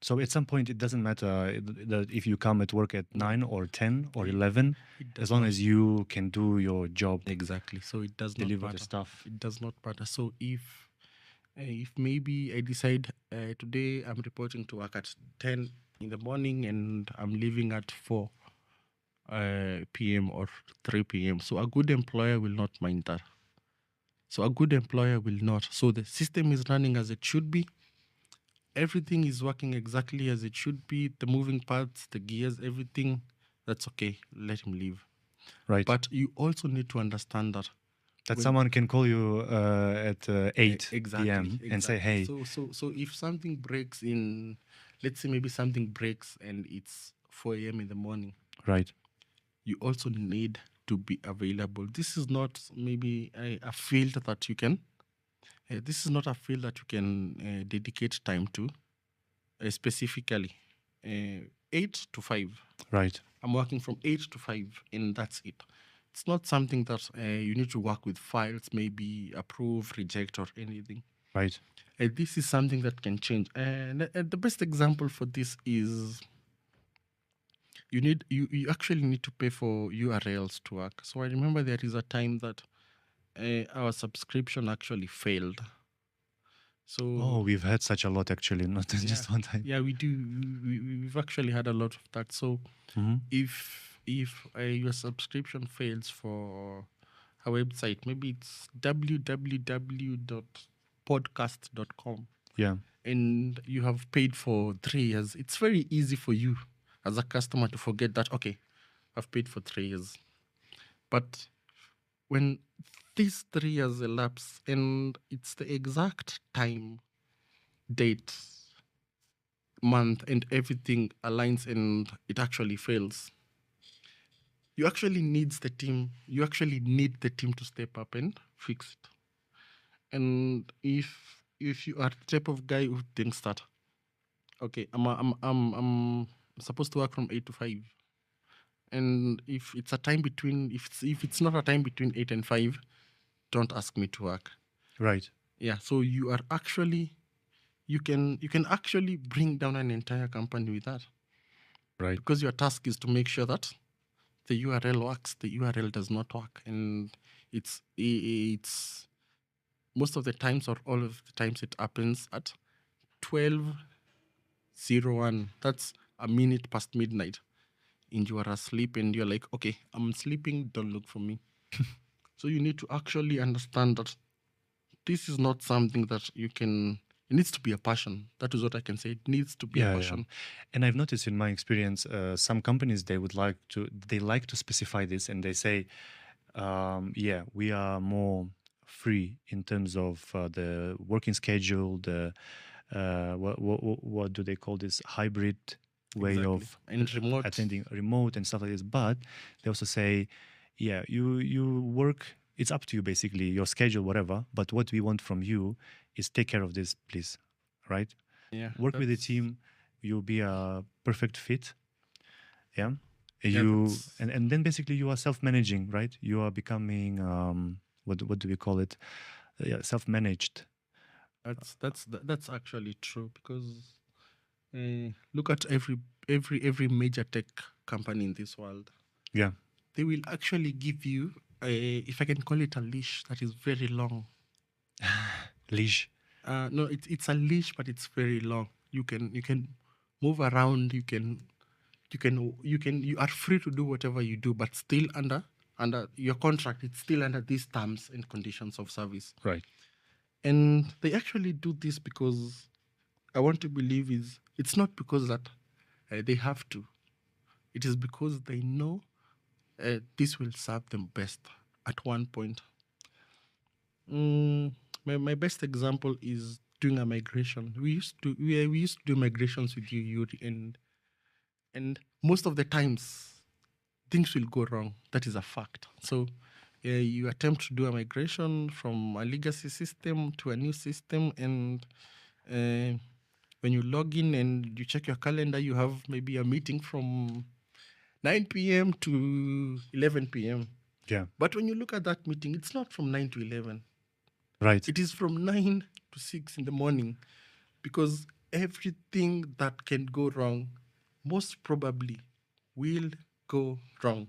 So at some point, it doesn't matter that if you come at work at 9 or 10 or 11, It as does long not. as you can do your job, Exactly. So it does not deliver the matter. stuff. It does not matter. So if maybe I decide today I'm reporting to work at 10 in the morning and I'm leaving at 4 p.m. or 3 p.m. So a good employer will not mind that. So a good employer will not. So the system is running as it should be. Everything is working exactly as it should be. The moving parts, the gears, everything, that's okay. Let him leave. Right. But you also need to understand that That when- someone can call you at 8 exactly, p.m. and say, hey, So if something breaks in, let's say maybe something breaks and it's 4 a.m. in the morning, right, you also need to be available. This is not maybe a field that you can. This is not a field that you can dedicate time to specifically. 8 to 5. right, I'm working from 8 to 5, and that's it. It's not something that you need to work with files, maybe approve, reject, or anything. right, This is something that can change. And the best example for this is you actually need to pay for URLs to work. So I remember there is a time that our subscription actually failed. So Oh, we've had such a lot actually, not just one time. yeah, we do. We've actually had a lot of that. So Mhm. if your subscription fails for a website, maybe it's www.podcast.com, Yeah, and you have paid for 3 years, it's very easy for you as a customer to forget that, okay, I've paid for 3 years. But when these 3 years elapse and it's the exact time, date, month, and everything aligns and it actually fails, you actually need the team to step up and fix it. And if you are the type of guy who thinks that, okay, I'm supposed to work from 8 to 5, and if it's a time between, if it's not a time between 8 and 5, don't ask me to work. right, Yeah, so you are actually you can actually bring down an entire company with that, right. because your task is to make sure that the URL works, the URL does not work, and it's most of the times, or all of the times, it happens at 12:01. That's a minute past midnight, and you are asleep, and you're like, okay, I'm sleeping, don't look for me. So you need to actually understand that this is not something that you can. It needs to be a passion. That is what I can say. It needs to be a Yeah, yeah. passion. And I've noticed in my experience, some companies they like to specify this, and they say, yeah, we are more free in terms of the working schedule, the what do they call this hybrid way Exactly. of And remote. attending remote and stuff like this. But they also say, yeah, you work. It's up to you basically, your schedule, whatever. But what we want from you is take care of this, please, right? Yeah. Work with the team. You'll be a perfect fit. Yeah. Yeah, You and then basically you are self-managing, right? You are becoming what do we call it? Yeah, self-managed. That's actually true, because look at every major tech company in this world. Yeah. They will actually give you if I can call it a leash that is very long. Leash. No, it's a leash, but it's very long. You can move around. You are free to do whatever you do, but still under your contract. It's still under these terms and conditions of service. Right. And they actually do this because I want to believe it's not because that they have to. It is because they know this will serve them best at one point. My best example is doing a migration. We used to do migrations with you, Yuri, and most of the times things will go wrong. That is a fact. So you attempt to do a migration from a legacy system to a new system, and when you log in and you check your calendar, you have maybe a meeting from 9 p.m. to 11 p.m. Yeah. But when you look at that meeting, it's not from 9 to 11. Right. It is from 9 to 6 in the morning, because everything that can go wrong most probably will go wrong.